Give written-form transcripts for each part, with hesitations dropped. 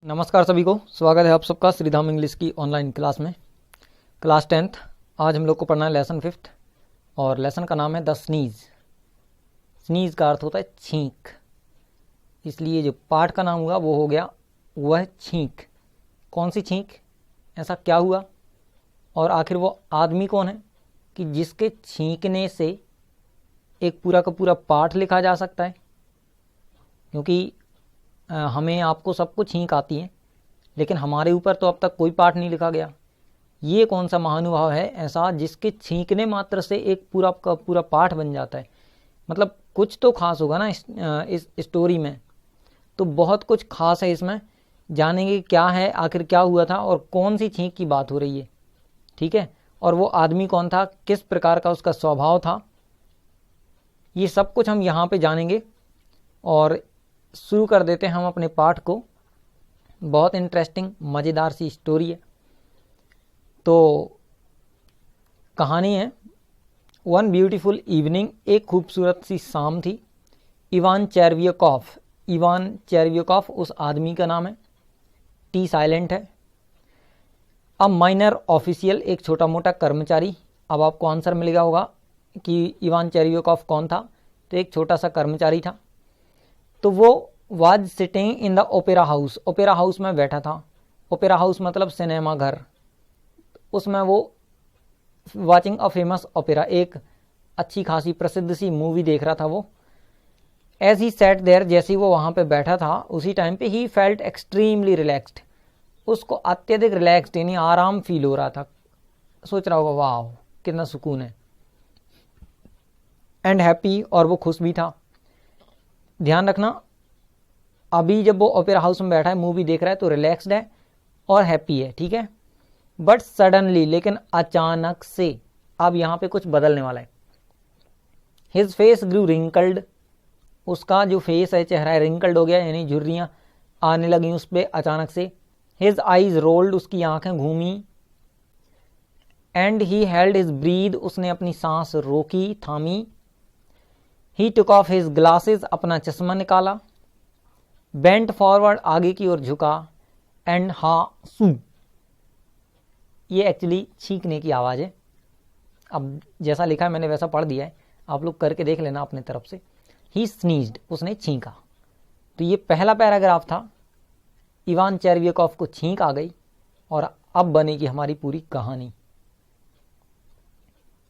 नमस्कार सभी को, स्वागत है आप सबका श्रीधाम इंग्लिश की ऑनलाइन क्लास में। Class 10th। आज हम लोग को पढ़ना है लेसन 5th और लेसन का नाम है द स्नीज। स्नीज का अर्थ होता है छींक, इसलिए जो पाठ का नाम हुआ वो हो गया वह छींक। कौन सी छींक, ऐसा क्या हुआ और आखिर वो आदमी कौन है कि जिसके छींकने से एक पूरा का पूरा पाठ लिखा जा सकता है। क्योंकि हमें आपको सबको छींक आती है, लेकिन हमारे ऊपर तो अब तक कोई पाठ नहीं लिखा गया। ये कौन सा महानुभाव है ऐसा जिसके छींकने मात्र से एक पूरा का पूरा पाठ बन जाता है। मतलब कुछ तो खास होगा ना इस स्टोरी में, तो बहुत कुछ खास है इसमें। जानेंगे क्या है, आखिर क्या हुआ था और कौन सी छींक की बात हो रही है, ठीक है। और वो आदमी कौन था, किस प्रकार का उसका स्वभाव था, ये सब कुछ हम यहाँ पे जानेंगे। और शुरू कर देते हैं हम अपने पाठ को। बहुत इंटरेस्टिंग मज़ेदार सी स्टोरी है। तो कहानी है, वन ब्यूटीफुल इवनिंग, एक खूबसूरत सी शाम थी। इवान चेरवियोकॉफ उस आदमी का नाम है। टी साइलेंट है। अ माइनर ऑफिशियल, एक छोटा मोटा कर्मचारी। अब आपको आंसर मिल गया होगा कि इवान चेरवियोकॉफ कौन था। तो एक छोटा सा कर्मचारी था। तो वो was sitting in the opera house, opera house में बैठा था। ओपेरा हाउस मतलब सिनेमा घर। उसमें वो वाचिंग अ फेमस ओपेरा, एक अच्छी खासी प्रसिद्ध सी मूवी देख रहा था वो। एज ही सैट देयर, जैसे ही वो वहाँ पे बैठा था उसी टाइम पे ही फेल्ट एक्सट्रीमली रिलैक्स्ड, उसको अत्यधिक रिलैक्स्ड यानी आराम फील हो रहा था। सोच रहा होगा वाह कितना सुकून है। एंड हैप्पी, और वो खुश भी था। ध्यान रखना, अभी जब वो ओपेरा हाउस में बैठा है, मूवी देख रहा है, तो रिलैक्स्ड है और हैप्पी है, ठीक है। बट सडनली, लेकिन अचानक से अब यहाँ पे कुछ बदलने वाला है। हिज फेस ग्रू रिंकल्ड, उसका जो फेस है, चेहरा है, रिंकल्ड हो गया यानी झुर्रियाँ आने लगी उस पर अचानक से। हिज आईज रोल्ड, उसकी आंखें घूमी। And he held his breath, उसने अपनी सांस रोकी, थामी। He took off his glasses, अपना चश्मा निकाला। बेंट फॉरवर्ड, आगे की ओर झुका। एंड हा सू, ये एक्चुअली छींकने की आवाज़ है। अब जैसा लिखा है मैंने वैसा पढ़ दिया है, आप लोग करके देख लेना अपने तरफ से। ही स्नीज्ड, उसने छींका। तो ये पहला पैराग्राफ था। इवान चेरवियोकॉफ को छींक आ गई और अब बनेगी हमारी पूरी कहानी।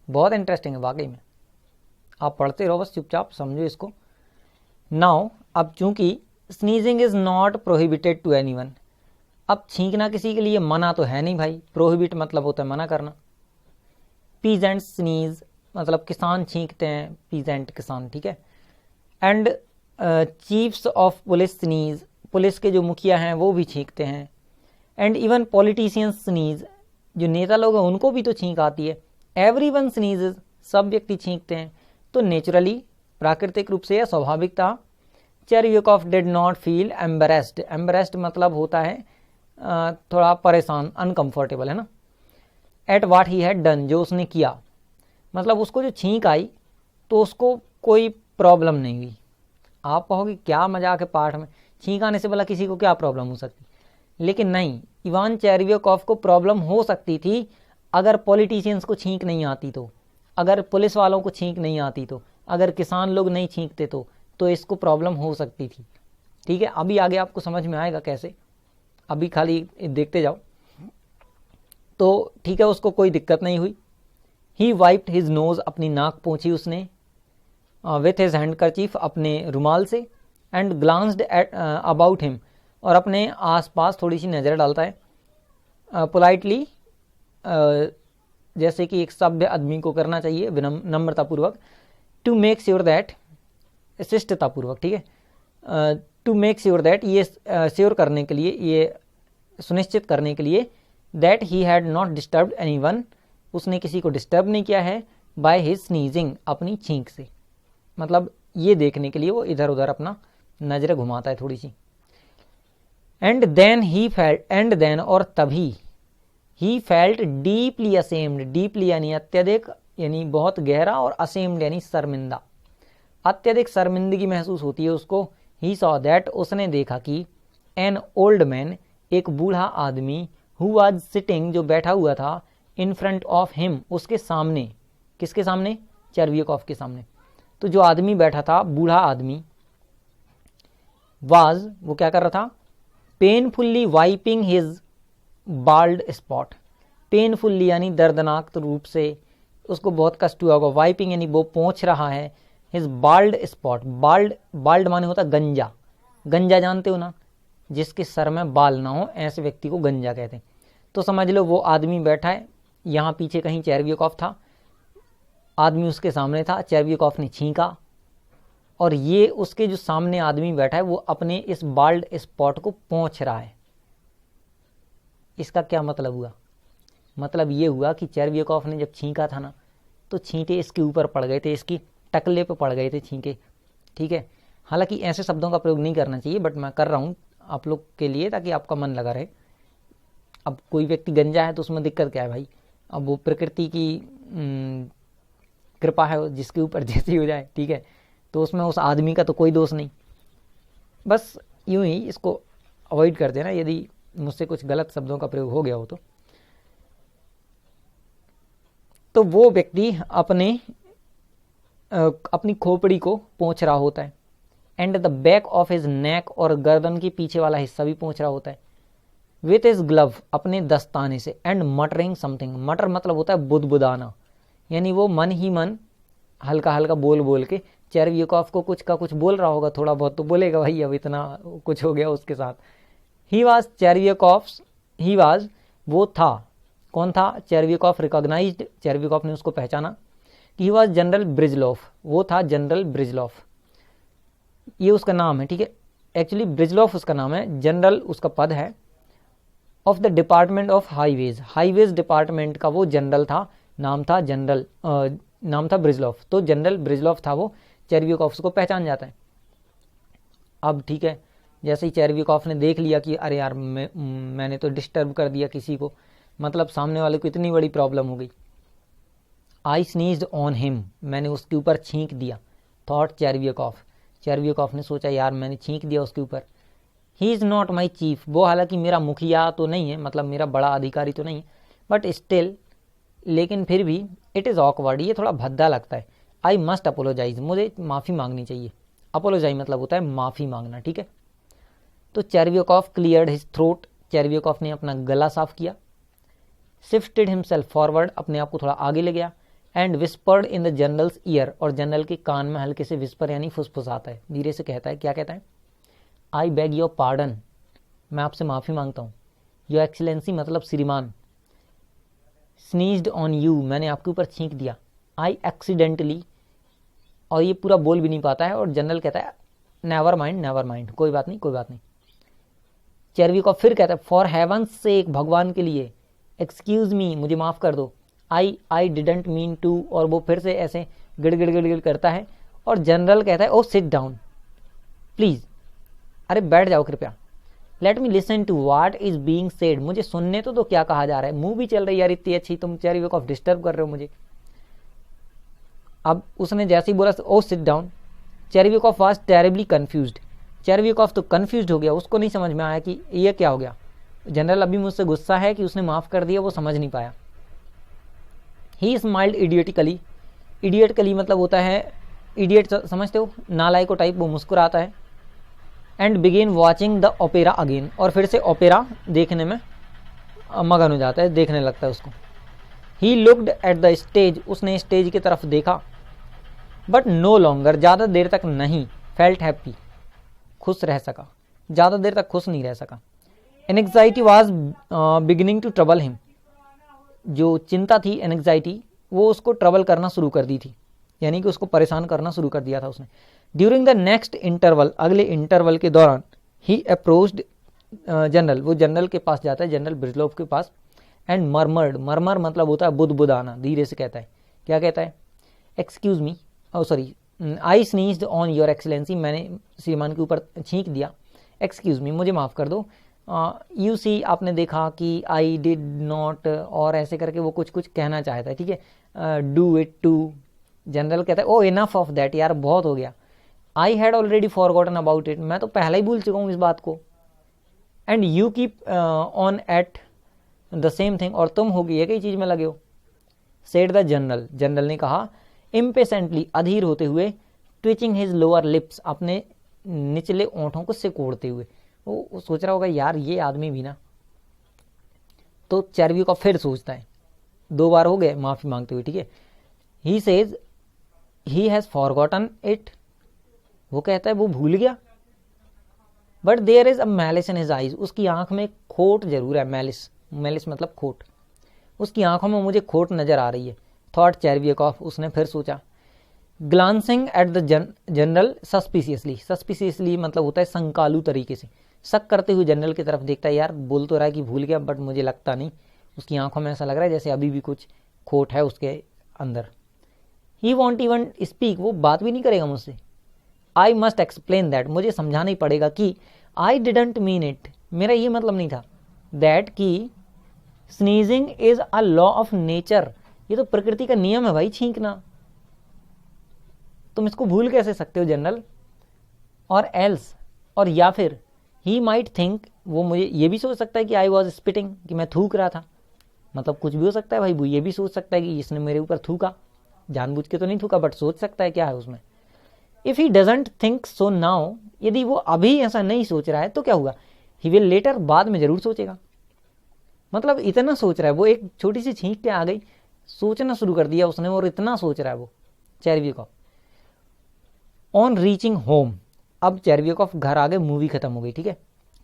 बहुत इंटरेस्टिंग है वाकई में, आप पढ़ते रहो बस, चुपचाप समझो इसको। नाउ, अब चूंकि sneezing is not prohibited to anyone, अब छींकना किसी के लिए मना तो है नहीं भाई। प्रोहिबिट मतलब होता है मना करना। पीजेंट स्नीज मतलब किसान छींकते हैं, पीजेंट किसान, ठीक है। And chiefs of police sneeze, police के जो मुखिया हैं वो भी छींकते हैं। एंड इवन पॉलिटिशियंस स्नीज, जो नेता लोग हैं उनको भी तो छींक आती है। एवरीवन स्नीजेस, सब व्यक्ति छींकते हैं। तो नेचुरली, प्राकृतिक रूप से या स्वाभाविकता, Chervyakov did not feel embarrassed. Embarrassed मतलब होता है थोड़ा परेशान, अनकंफर्टेबल, है ना। At what he had done, जो उसने किया, मतलब उसको जो छींक आई तो उसको कोई प्रॉब्लम नहीं हुई। आप कहोगे क्या मजाक है पाठ में, छींक आने से भला किसी को क्या प्रॉब्लम हो सकती, लेकिन नहीं, इवान चेरवियोकॉफ को प्रॉब्लम हो सकती थी अगर पॉलिटिशियंस को छींक नहीं आती तो, अगर पुलिस वालों को छींक नहीं आती तो, अगर किसान लोग नहीं छींकते तो इसको प्रॉब्लम हो सकती थी, ठीक है। अभी आगे आपको समझ में आएगा कैसे, अभी खाली देखते जाओ। तो ठीक है, उसको कोई दिक्कत नहीं हुई। ही वाइप्ड हिज नोज, अपनी नाक पोंछी उसने। विथ हिज हैंडकरचीफ, अपने रुमाल से। And glanced at about him, और अपने आसपास थोड़ी सी नज़र डालता है। पोलाइटली, जैसे कि एक सभ्य आदमी को करना चाहिए, नम्रतापूर्वक। टू मेक श्योर दैट, शिष्टतापूर्वक, ठीक है। टू मेक श्योर दैट, ये श्योर करने के लिए, ये सुनिश्चित करने के लिए, that he had not disturbed anyone, उसने किसी को डिस्टर्ब नहीं किया है, बाय हिज स्नीजिंग, अपनी छींक से। मतलब ये देखने के लिए वो इधर उधर अपना नजर घुमाता है थोड़ी सी। And then he felt, and then और तभी, he felt deeply ashamed, deeply यानी अत्यधिक यानी बहुत गहरा, और असेम्ड यानी शर्मिंदा, अत्यधिक शर्मिंदगी महसूस होती है उसको। ही सॉ दैट, उसने देखा कि एन ओल्ड मैन, एक बूढ़ा आदमी, हु वाज सिटिंग, जो बैठा हुआ था, इन फ्रंट ऑफ हिम, उसके सामने, किसके सामने, चेरवियाकॉफ के सामने। तो जो आदमी बैठा था, बूढ़ा आदमी, वाज, वो क्या कर रहा था, पेनफुल्ली वाइपिंग हिज बाल्ड स्पॉट, पेनफुल्ली यानी दर्दनाक रूप से, उसको बहुत कष्ट हुआ होगा, वाइपिंग यानी वो पोंछ रहा है, his bald spot, bald, bald माने होता गंजा, गंजा जानते हो ना, जिसके सर में बाल ना हो, ऐसे व्यक्ति को गंजा कहते हैं। तो समझ लो वो आदमी बैठा है, यहाँ पीछे कहीं चेरवियाकॉफ था, आदमी उसके सामने था, चेरवियाकॉफ ने छींका, और ये उसके जो सामने आदमी बैठा है वो अपने इस बाल्ड स्पॉट को पोंछ रहा है। इसका क्या मतलब हुआ, मतलब ये हुआ कि चेरवियाकॉफ ने जब छींका था ना, तो छींटे इसके ऊपर पड़ गए थे, इसकी टकले पे पड़ गए थे छींके, ठीक है। हालांकि ऐसे शब्दों का प्रयोग नहीं करना चाहिए, बट मैं कर रहा हूँ आप लोग के लिए ताकि आपका मन लगा रहे। अब कोई व्यक्ति गंजा है तो उसमें दिक्कत क्या है भाई, अब वो प्रकृति की कृपा है, जिसके ऊपर जैसी हो जाए, ठीक है, तो उसमें उस आदमी का तो कोई दोष नहीं। बस यूं ही इसको अवॉइड कर देना यदि मुझसे कुछ गलत शब्दों का प्रयोग हो गया हो तो वो व्यक्ति अपनी खोपड़ी को पोंछ रहा होता है, and the back of his neck, और गर्दन के पीछे वाला हिस्सा भी पोंछ रहा होता है, विथ हिज ग्लव, अपने दस्ताने से, एंड मटरिंग समथिंग, मटर मतलब होता है बुदबुदाना, यानी वो मन ही मन हल्का हल्का बोल बोल के चेरवियाकॉफ को कुछ का कुछ बोल रहा होगा, थोड़ा बहुत तो बोलेगा भाई, अब इतना कुछ हो गया उसके साथ। ही वाज चेरवियाकॉफ, ही वाज, वो था, कौन था, चेरवियाकॉफ रिकॉग्नाइज्ड, चेरवियाकॉफ ने उसको पहचाना कि ही वाज जनरल ब्रिजलॉफ, वो था जनरल ब्रिजलॉफ, ये उसका नाम है, ठीक है, एक्चुअली ब्रिजलॉफ उसका नाम है, जनरल उसका पद है, of the department of highways, highways department का वो जनरल था, नाम था जनरल, नाम था ब्रिजलॉफ, तो जनरल ब्रिजलॉफ था वो, चेरवियाकॉफ को पहचान जाता है। अब ठीक है, जैसे ही चेरवियाकॉफ ने देख लिया कि अरे यार मैंने तो डिस्टर्ब कर दिया किसी को, मतलब सामने वाले को इतनी बड़ी प्रॉब्लम हो गई। आई स्नीज्ड ऑन हिम, मैंने उसके ऊपर छींक दिया, थॉट चेरवियाकॉफ, चेरवियाकॉफ ने सोचा यार मैंने छींक दिया उसके ऊपर। He is not my chief, वो हालांकि मेरा मुखिया तो नहीं है, मतलब मेरा बड़ा अधिकारी तो नहीं है, बट स्टिल, लेकिन फिर भी, इट इज़ ऑकवर्ड, ये थोड़ा भद्दा लगता है। आई मस्ट अपोलोजाइज, मुझे माफ़ी मांगनी चाहिए, अपोलोजाइज मतलब होता है माफ़ी मांगना, ठीक है। तो चेरवियाकॉफ क्लियर्ड हिज थ्रोट, चेरवियाकॉफ ने अपना गला साफ किया, शिफ्टेड हिमसेल्फ फॉरवर्ड, अपने आप को थोड़ा आगे ले गया, and whispered in the generals year, और जनरल के कान में हल्के से विस्पर यानी फुसफुसाता है, धीरे से कहता है, क्या कहता है, आई बेग योर पार्डन, मैं आपसे माफ़ी मांगता हूँ, योर एक्सीलेंसी मतलब श्रीमान, स्नीज्ड ऑन यू, मैंने आपके ऊपर छींक दिया, आई एक्सीडेंटली, और ये पूरा बोल भी नहीं पाता है, और जनरल कहता है नेवर माइंड, कोई बात नहीं, कोई बात नहीं। चेरवियाकॉफ फिर कहता है फॉर हेवंस सेक, भगवान के लिए, एक्सक्यूज मी, मुझे माफ़ कर दो, आई डिडंट मीन टू, और वो फिर से ऐसे गिड़ करता है, और जनरल कहता है ओ सिट डाउन प्लीज़, अरे बैठ जाओ कृपया, let me listen to what is being said, मुझे सुनने तो क्या कहा जा रहा है, मूवी चल रही है यार इतनी अच्छी, तुम चेरवियाकॉफ डिस्टर्ब कर रहे हो मुझे। अब उसने जैसे ही बोला oh sit down, Chervyakov was terribly confused, Chervyakov तो कंफ्यूज्ड हो गया, उसको नहीं समझ में आया कि ये क्या हो गया, जनरल अभी मुझसे गुस्सा है कि उसने माफ़ कर दिया, वो समझ नहीं पाया। ही स्माइल्ड इडियटिकली, इडियटिकली मतलब होता है इडियट, समझते हो, नालायक को टाइप, वो मुस्कुराता है, and began watching the opera again, और फिर से ओपेरा देखने में मगन हो जाता है, देखने लगता है उसको। He looked at the stage, उसने स्टेज की तरफ देखा, बट नो लॉन्गर, ज़्यादा देर तक नहीं, फेल्ट हैप्पी, खुश रह सका, ज़्यादा देर तक खुश नहीं रह सका। Anxiety was beginning to trouble him, जो चिंता थी, एंग्जाइटी, वो उसको ट्रबल करना शुरू कर दी थी, यानी कि उसको परेशान करना शुरू कर दिया था उसने। ड्यूरिंग द नेक्स्ट इंटरवल, अगले इंटरवल के दौरान, ही अप्रोच्ड जनरल, वो जनरल के पास जाता है, जनरल ब्रिजलॉफ के पास, एंड मरमर्ड, मरमर मतलब होता है बुदबुदाना, धीरे से कहता है, क्या कहता है, excuse me, oh sorry, I sneezed on your excellency, मैंने श्रीमान के ऊपर छींक दिया, एक्सक्यूज मी, मुझे माफ़ कर दो, यू सी, आपने देखा कि आई डिड नॉट, और ऐसे करके वो कुछ कुछ कहना चाहता है, ठीक है, डू इट टू, जनरल कहता है ओ इनफ ऑफ दैट, यार बहुत हो गया, I had already forgotten about it, मैं तो पहले ही भूल चुका हूँ इस बात को, and you keep on at the same thing, और तुम होगी एक ही चीज में लगे हो। सेड द जनरल, जनरल ने कहा, इम्पेशेंटली, अधीर होते हुए, ट्विचिंग हिज लोअर लिप्स, अपने निचले ओंठों को सिकोड़ते हुए। वो सोच रहा होगा यार ये आदमी भी ना। तो चर्वी का फिर सोचता है, 2 बार हो गए माफी मांगते हुए, ठीक है। He says he has forgotten it, वो कहता है वो भूल गया। But there is a malice in his eyes, उसकी आंख में खोट जरूर है। मैलिस, मैलिस मतलब खोट, उसकी आंखों में मुझे खोट नजर आ रही है। थॉट चेरवियकॉफ, उसने फिर सोचा। Glancing at the general suspiciously, suspiciously मतलब होता है संकालू तरीके से, शक करते हुए जनरल की तरफ देखता है। यार बोल तो रहा है कि भूल गया, बट मुझे लगता नहीं, उसकी आंखों में ऐसा लग रहा है जैसे अभी भी कुछ खोट है उसके अंदर। ही वॉन्ट इवन स्पीक, वो बात भी नहीं करेगा मुझसे। आई मस्ट एक्सप्लेन दैट, मुझे समझाना ही पड़ेगा कि आई डिडंट मीन इट, मेरा ये मतलब नहीं था। दैट कि sneezing is a law of nature, ये तो प्रकृति का नियम है भाई छींकना, तुम इसको भूल कैसे सकते हो जनरल। और एल्स, और या फिर ही माइट थिंक, वो मुझे ये भी सोच सकता है कि आई वॉज स्पिटिंग, कि मैं थूक रहा था। मतलब कुछ भी हो सकता है भाई, वो ये भी सोच सकता है कि इसने मेरे ऊपर थूका, जानबूझ के तो नहीं थूका, बट सोच सकता है क्या है उसमें। If he doesn't think so now, यदि वो अभी ऐसा नहीं सोच रहा है तो क्या हुआ, ही विल लेटर, बाद में जरूर सोचेगा। मतलब इतना सोच रहा है वो, एक छोटी सी छींक के आ गई, सोचना शुरू कर दिया उसने, और इतना सोच रहा है वो चेरवियकॉफ। ऑन रीचिंग होम, अब चेरवियकॉफ घर आ गए, मूवी खत्म हो गई, ठीक है।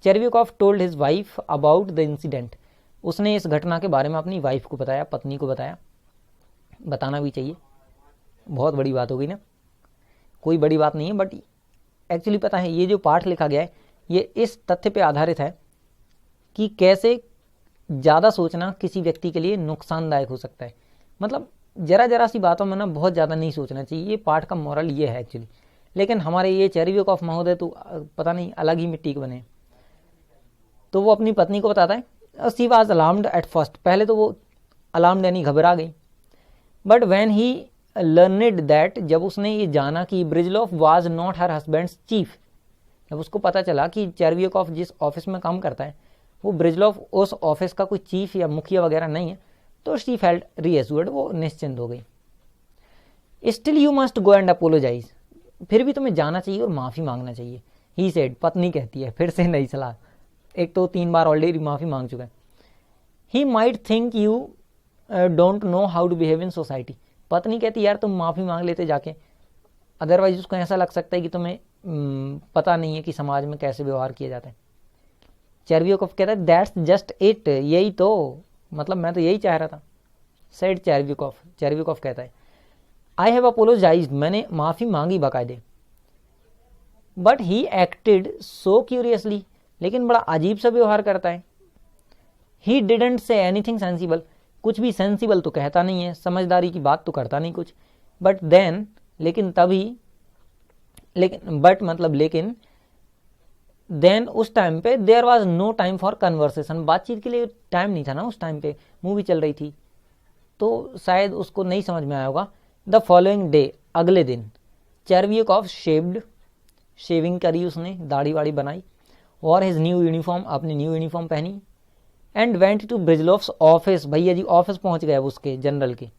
Chervyakov told his wife about the incident, उसने इस घटना के बारे में अपनी वाइफ को बताया, पत्नी को बताया। बताना भी चाहिए, बहुत बड़ी बात हो गई ना। कोई बड़ी बात नहीं है, बट एक्चुअली पता है ये जो पाठ लिखा गया है ये इस तथ्य पे आधारित है कि कैसे ज़्यादा सोचना किसी व्यक्ति के लिए नुकसानदायक हो सकता है। मतलब जरा जरा सी बातों में ना बहुत ज़्यादा नहीं सोचना चाहिए, ये पाठ का मोरल ये है एक्चुअली। लेकिन हमारे ये चेरवियकॉफ महोदय तो पता नहीं अलग ही मिट्टी के बने। तो वो अपनी पत्नी को बताता है, she was alarmed at first, पहले तो वो अलार्म्ड यानी घबरा गई। But when he learned that, जब उसने ये जाना कि Brizzhalov was not her husband's chief, जब उसको पता चला कि चेरवियकॉफ जिस ऑफिस में काम करता है वो ब्रिजलॉफ उस ऑफिस का कोई चीफ या मुखिया वगैरह नहीं है, तो शी फेल्ट रीएश्योर्ड, वो निश्चिंत हो गई। Still you must go and apologise, फिर भी तुम्हें जाना चाहिए और माफ़ी मांगना चाहिए। ही सेड, पत्नी कहती है, फिर से नई सलाह, एक तो 3 बार ऑलरेडी माफ़ी मांग चुका है। He might think you don't know how to behave in society, पत्नी कहती यार तुम माफ़ी मांग लेते जाके, अदरवाइज उसको ऐसा लग सकता है कि तुम्हें पता नहीं है कि समाज में कैसे व्यवहार किया जाता है। चेरवियकॉफ कहता है दैट्स जस्ट इट, यही तो, मतलब मैं तो यही चाह रहा था। सेड चेरवियकॉफ, चेरवियकॉफ कहता है आई हैव अपोलोजाइज्ड, मैंने माफ़ी मांगी बाकायदे। But he acted so curiously, लेकिन बड़ा अजीब सा व्यवहार करता है। He didn't say anything sensible, कुछ भी सेंसिबल तो कहता नहीं है, समझदारी की बात तो करता नहीं कुछ। बट देन, लेकिन तभी, लेकिन बट मतलब लेकिन, देन उस टाइम पे there was no time for conversation, बातचीत के लिए टाइम नहीं था ना उस टाइम पे, मूवी चल रही थी, तो शायद उसको नहीं समझ में आया होगा। द फॉलोइंग डे, अगले दिन, चेरवियकॉफ शेव्ड, शेविंग करी उसने, दाढ़ी वाड़ी बनाई, और हिज न्यू यूनिफॉर्म, अपनी न्यू यूनिफॉर्म पहनी, and went to Brizzhalov's office, भैया जी ऑफिस पहुंच गए उसके जनरल के,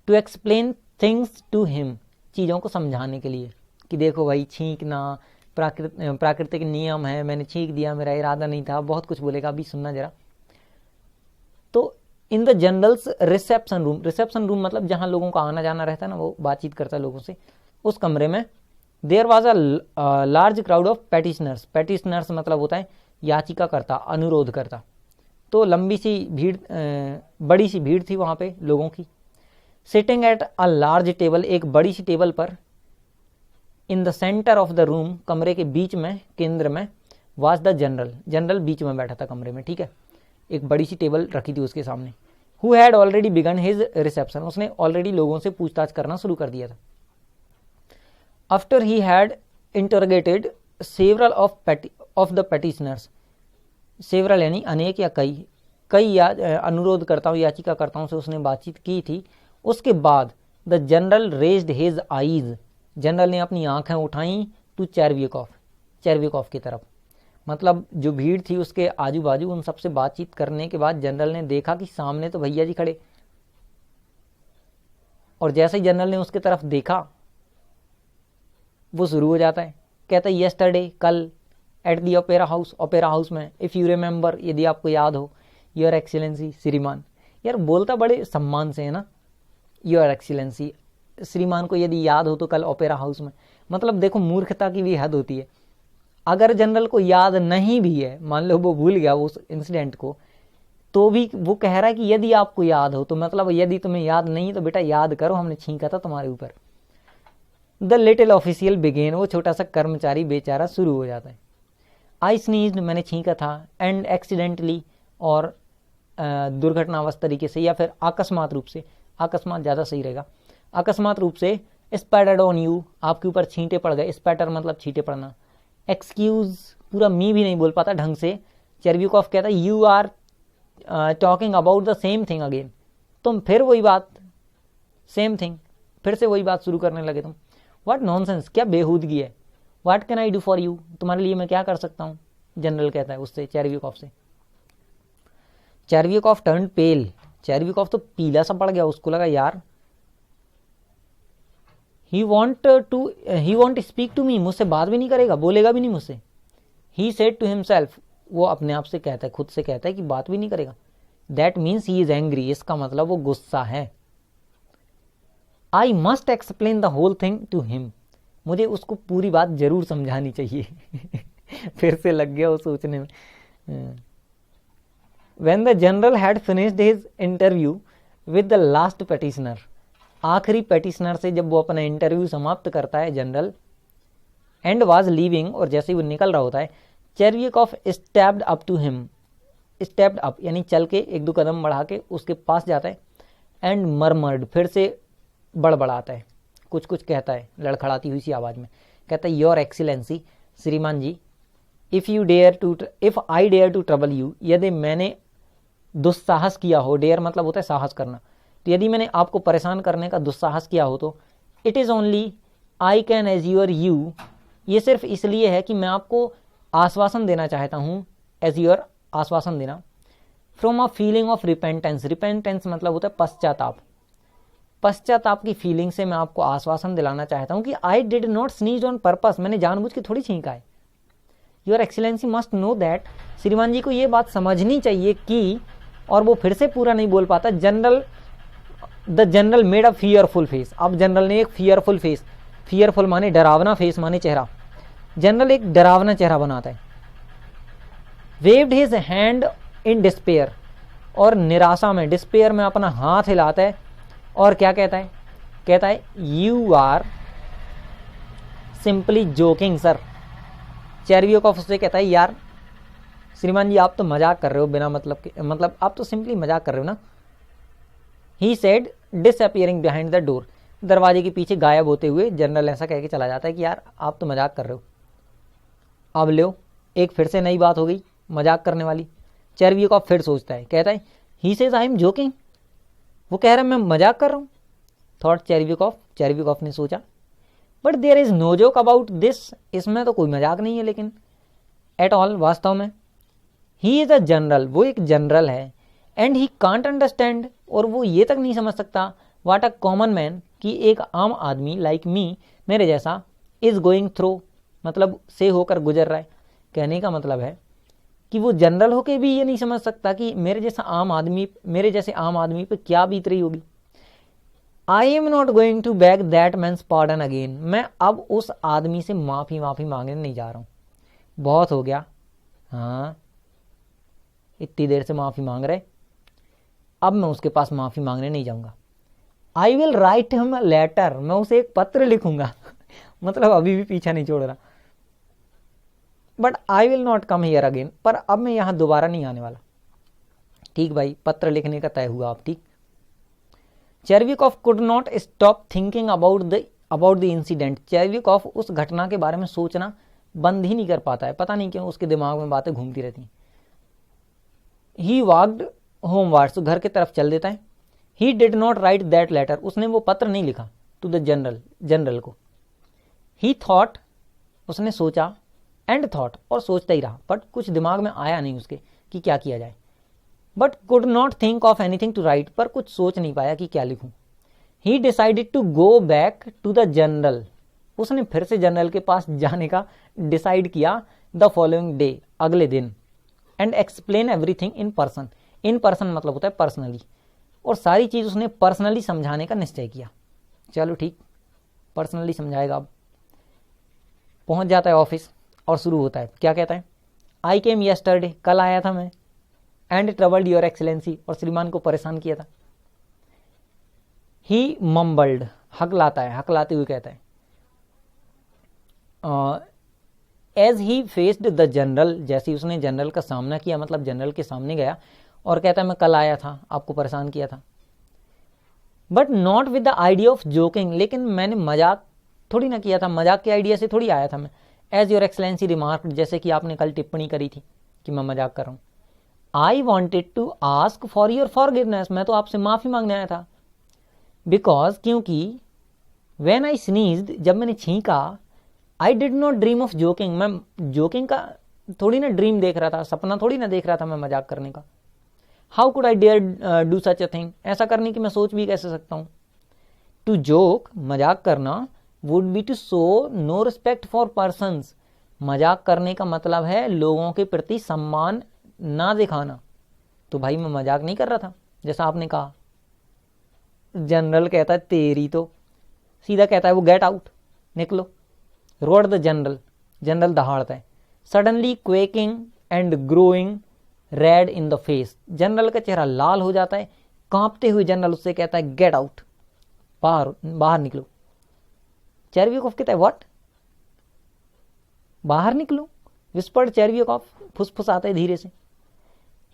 to explain things to him, चीज़ों को समझाने के लिए कि देखो भाई छींकना प्राकृतिक नियम है, मैंने छींक दिया, मेरा इरादा नहीं था, बहुत कुछ बोलेगा, अभी सुनना जरा। तो in the generals reception room, reception room मतलब जहाँ लोगों का आना जाना रहता है ना, वो बातचीत करता है लोगों से, उस कमरे में there was a large crowd of petitioners, petitioners मतलब होता है याचिका करता, अनुरोध करता, तो लंबी सी भीड़, बड़ी सी भीड़ थी वहाँ पे लोगों की। Sitting at a large table, एक बड़ी सी टेबल पर, in the centre of the room, कमरे के बीच में, केंद्र में, वाज द जनरल, जनरल बीच में बैठा था कमरे में, ठीक है, एक बड़ी सी टेबल रखी थी उसके सामने। Who had already begun his reception, उसने ऑलरेडी लोगों से पूछताछ करना शुरू कर दिया था। After he had interrogated several of the petitioners, several यानी अनेक या कई अनुरोधकर्ताओं, याचिकाकर्ताओं से उसने बातचीत की थी। उसके बाद the general raised his eyes, general ने अपनी आंखें उठाई टू चेरवियकॉफ, चेरवियकॉफ की तरफ, मतलब जो भीड़ थी उसके आजू बाजू उन सबसे बातचीत करने के बाद जनरल ने देखा कि सामने तो भैया जी खड़े, और जैसे ही जनरल ने उसके तरफ देखा वो शुरू हो जाता है, कहता है यस्टरडे, कल, एट दी ओपेरा हाउस में, इफ़ यू रिमेंबर, यदि आपको याद हो, योर एक्सीलेंसी, श्रीमान। यार बोलता बड़े सम्मान से है ना, योर एक्सीलेंसी, श्रीमान को यदि याद हो तो कल ओपेरा हाउस में। मतलब देखो मूर्खता की भी हद होती है। अगर जनरल को याद नहीं भी है, मान लो वो भूल गया उस इंसिडेंट को, तो भी वो कह रहा है कि यदि आपको याद हो, तो मतलब यदि तुम्हें याद नहीं तो बेटा याद करो, हमने छींका था तुम्हारे ऊपर। द लिटिल ऑफिशियल बिगेन, वो छोटा सा कर्मचारी बेचारा शुरू हो जाता है। आई स्नीज्ड, मैंने छींका था, एंड एक्सीडेंटली, और दुर्घटनावश तरीके से या फिर अकस्मात रूप से, अकस्मात ज़्यादा सही रहेगा, अकस्मात रूप से, स्पैटर्ड ऑन यू, आपके ऊपर छींटे पड़ गए। स्पैटर मतलब छींटे पड़ना। एक्सक्यूज, पूरा मी भी नहीं बोल पाता ढंग से, चेरव्युकॉफ कहता है you are talking about the same thing again, तुम फिर वही बात, सेम थिंग, फिर से वही बात शुरू करने लगे तुम। व्हाट नॉनसेंस, क्या बेहूदगी है। What can I do for you, तुम्हारे लिए मैं क्या कर सकता हूँ, जनरल कहता है उससे, चेरव्युकॉफ से। चेरव्युकॉफ टर्न पेल, चेरव्युकॉफ तो पीला सा पड़ गया, उसको लगा यार ही वॉन्ट स्पीक टू मी, मुझसे बात भी नहीं करेगा, बोलेगा भी नहीं मुझसे। ही सेड टू हिमसेल्फ, वो अपने आप से कहता है, खुद से कहता है कि बात भी नहीं करेगा। That means he is angry, इसका मतलब वो गुस्सा है। I must explain the whole thing to him, मुझे उसको पूरी बात जरूर समझानी चाहिए। फिर से लग गया वो सोचने में। When the general had finished his interview with the last petitioner, आखिरी पेटिशनर से जब वो अपना इंटरव्यू समाप्त करता है जनरल, एंड वाज लीविंग, और जैसे ही वो निकल रहा होता है, Chervyakov stepped up to him, stepped up यानी चल के एक दो कदम बढ़ा के उसके पास जाता है, एंड मरमर्ड, फिर से बड़बड़ाता है, कुछ कुछ कहता है लड़खड़ाती हुई सी आवाज़ में, कहता है योर एक्सीलेंसी, श्रीमान ji, if I dare to trouble you, यदि मैंने दुस्साहस किया हो, डेयर मतलब होता है साहस करना, तो यदि मैंने आपको परेशान करने का दुस्साहस किया हो तो it is only I can azure you, ये सिर्फ इसलिए है कि मैं आपको आश्वासन देना चाहता हूँ, एज्योर आश्वासन देना, from a feeling of repentance, repentance मतलब होता है पश्चाताप, पश्चाताप की फीलिंग से मैं आपको आश्वासन दिलाना चाहता हूँ कि आई did not sneeze on purpose, मैंने जानबूझ के थोड़ी छींका है। Your excellency must know that, श्रीमान जी को ये बात समझनी चाहिए कि, और वो फिर से पूरा नहीं बोल पाता, the general made a fearful face, अब जनरल ने एक फियरफुल फेस, फियरफुल माने डरावना, फेस माने चेहरा, जनरल एक डरावना चेहरा बनाता है। Waived his hand in despair, और निराशा में, डिस्पेयर में अपना हाथ हिलाता है, और क्या कहता है, कहता है you are simply joking sir. Chervyakov उससे कहता है यार श्रीमान जी आप तो मजाक कर रहे हो बिना मतलब के, मतलब आप तो सिंपली मजाक कर रहे हो ना। He said disappearing behind the door, दरवाजे के पीछे गायब होते हुए जनरल ऐसा कह के चला जाता है कि यार आप तो मजाक कर रहे हो। अब लो, एक फिर से नई बात हो गई मजाक करने वाली। चेरव्युकॉफ फिर सोचता है, कहता है he says I am joking, वो कह रहा है मैं मजाक कर रहा हूँ। थॉट चेरव्युकॉफ ने सोचा, but there is no joke about this, इसमें तो कोई मजाक नहीं है लेकिन, एट ऑल, वास्तव में। ही इज अ जनरल, वो एक जनरल है, एंड ही कांट अंडरस्टैंड, और वो ये तक नहीं समझ सकता, व्हाट अ कॉमन मैन, कि एक आम आदमी लाइक मी, मेरे जैसा, इज गोइंग थ्रू, मतलब से होकर गुजर रहा है। कहने का मतलब है कि वो जनरल होके भी ये नहीं समझ सकता कि मेरे जैसे आम आदमी पे क्या बीत रही होगी। I am not going to beg that man's pardon again, मैं अब उस आदमी से माफ़ी मांगने नहीं जा रहा हूँ, बहुत हो गया, हाँ इतनी देर से माफ़ी मांग रहे, अब मैं उसके पास माफ़ी मांगने नहीं जाऊँगा। I will write him letter, मैं उसे एक पत्र लिखूंगा। मतलब अभी भी पीछा नहीं छोड़ रहा। But I will not come here again, पर अब मैं यहाँ दोबारा नहीं आने वाला। ठीक भाई, पत्र लिखने का तय हुआ अब, ठीक। Chervyakov could not stop thinking about the incident, Chervyakov उस घटना के बारे में सोचना बंद ही नहीं कर पाता है, पता नहीं क्यों उसके दिमाग में बातें घूमती रहती हैं। ही वॉक्ड होमवर्ड्स, घर की तरफ चल देता है। He did not write that letter, उसने वो पत्र नहीं लिखा टू द जनरल को। ही थॉट, उसने सोचा, एंड थॉट, और सोचता ही रहा, बट कुछ दिमाग में आया नहीं उसके कि क्या किया जाए। But could not think of anything to write, पर कुछ सोच नहीं पाया कि क्या लिखूं। He decided to go back to the general, उसने फिर से जनरल के पास जाने का डिसाइड किया द फॉलोइंग डे, अगले दिन, and explain everything in person. In person मतलब होता है पर्सनली, और सारी चीज उसने पर्सनली समझाने का निश्चय किया। चलो ठीक, पर्सनली समझाएगा। अब पहुंच जाता है ऑफिस और शुरू होता है, क्या कहता है, आई केम यस्टरडे, कल आया था मैं, एंड ट्रबल्ड योर एक्सीलेंसी, और श्रीमान को परेशान किया था। ही मम्बल्ड, हकलाता है, हकलाते हुए कहता है, as he faced the general, जैसे उसने जनरल का सामना किया, मतलब जनरल के सामने गया और कहता है मैं कल आया था, आपको परेशान किया था, but not with the idea of joking, लेकिन मैंने मजाक थोड़ी ना किया था, मजाक के आइडिया से थोड़ी आया था मैं। एज योर एक्सलेंसी रिमार्क, जैसे कि आपने कल टिप्पणी करी थी कि मैं मजाक कर रहा हूँ। I wanted to ask for your forgiveness, मैं तो आपसे माफी मांगने आया था। बिकॉज, क्योंकि वेन आई स्नीज्ड, जब मैंने छींका, I did not dream of joking, मैं जोकिंग का थोड़ी ना ड्रीम देख रहा था, सपना थोड़ी ना देख रहा था मैं मजाक करने का। How could I dare do such a thing, ऐसा करने की मैं सोच भी कैसे सकता हूँ। टू जोक, मजाक करना, would be to show no respect for persons, मजाक करने का मतलब है लोगों के प्रति सम्मान ना दिखाना। तो भाई मैं मजाक नहीं कर रहा था, जैसा आपने कहा। जनरल कहता है तेरी तो, सीधा कहता है वो गेट आउट, निकलो। रोड द जनरल, जनरल दहाड़ता है। Suddenly quaking and growing red in the face, general का चेहरा लाल हो जाता है, कांपते हुए जनरल उससे कहता है गेट आउट, बाहर बाहर निकलो। चेरवियोकॉफ कहता है व्हाट, बाहर निकलो, विस्पर्ड चेरवियोकॉफ, फुसफुसाता है धीरे से।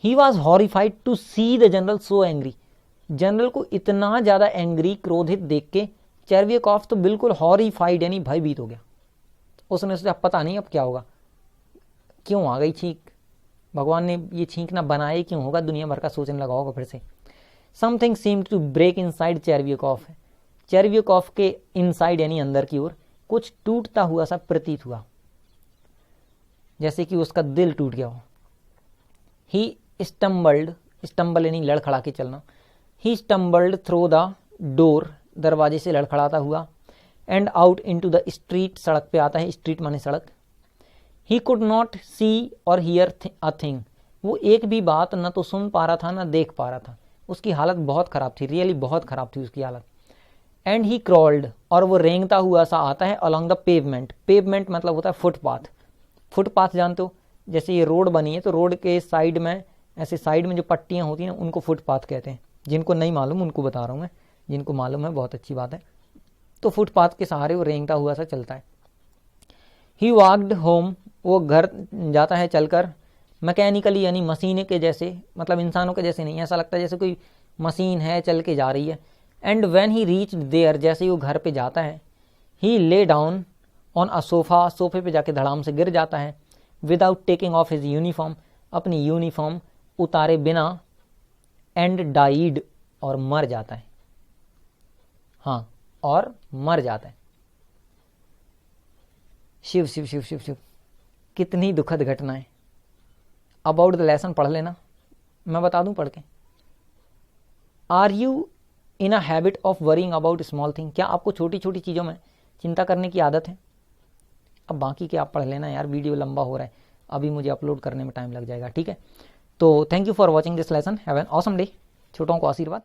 He was horrified to see the general so angry, general को इतना ज्यादा एंग्री, क्रोधित देख के चेरवियोकॉफ तो बिल्कुल हॉरिफाइड यानी भयभीत हो गया। उसने सोचा पता नहीं अब क्या होगा, क्यों आ गई छींक, भगवान ने ये छींकना बनाए क्यों होगा, दुनिया भर का सोचने लगा होगा फिर से। Something seemed to break inside Chervyakov, Chervyakov के इनसाइड यानी अंदर की ओर कुछ टूटता हुआ सा प्रतीत हुआ, जैसे कि उसका दिल टूट गया हो। ही स्टम्बल्ड, स्टम्बल यानी लड़खड़ा के चलना, ही स्टम्बल्ड थ्रू द डोर, दरवाजे से लड़खड़ाता हुआ, and out into the street, सड़क पे आता है, स्ट्रीट माने सड़क। ही कुड नॉट सी और हियर अ थिंग, वो एक भी बात न तो सुन पा रहा था ना देख पा रहा था, उसकी हालत बहुत खराब थी, रियली बहुत खराब थी उसकी हालत। एंड ही क्रॉल्ड, और वो रेंगता हुआ सा आता है अलोंग द पेवमेंट, पेवमेंट मतलब होता है फुटपाथ, फुटपाथ जानते हो, जैसे ये रोड बनी है तो रोड के साइड में, ऐसे साइड में जो पट्टियां होती हैं ना उनको फुटपाथ कहते हैं। जिनको नहीं मालूम उनको बता रहा हूँ मैं, जिनको मालूम है बहुत अच्छी बात है। तो फुटपाथ के सहारे वो रेंगता हुआ सा चलता है। ही वॉक्ड होम, वो घर जाता है चलकर, मैकेनिकली यानी मशीन के जैसे, मतलब इंसानों के जैसे नहीं, ऐसा लगता है जैसे कोई मशीन है चल के जा रही है। And when he reach there, जैसे ही वो घर पे जाता है, ही lay down on a sofa, सोफे पे जाके धड़ाम से गिर जाता है। Without taking of his uniform, अपनी यूनिफॉर्म उतारे बिना, एंड डाइड, और मर जाता है। हाँ, और मर जाता है। शिव शिव शिव शिव शिव, कितनी दुखद घटना है। अबाउट द लेसन पढ़ लेना, मैं बता दूं पढ़ के। Are you in a habit of worrying about small thing, क्या आपको छोटी छोटी चीज़ों में चिंता करने की आदत है? अब बाकी के आप पढ़ लेना यार, वीडियो लंबा हो रहा है, अभी मुझे अपलोड करने में टाइम लग जाएगा, ठीक है। तो thank you for watching this lesson, have an awesome day. छोटों को आशीर्वाद।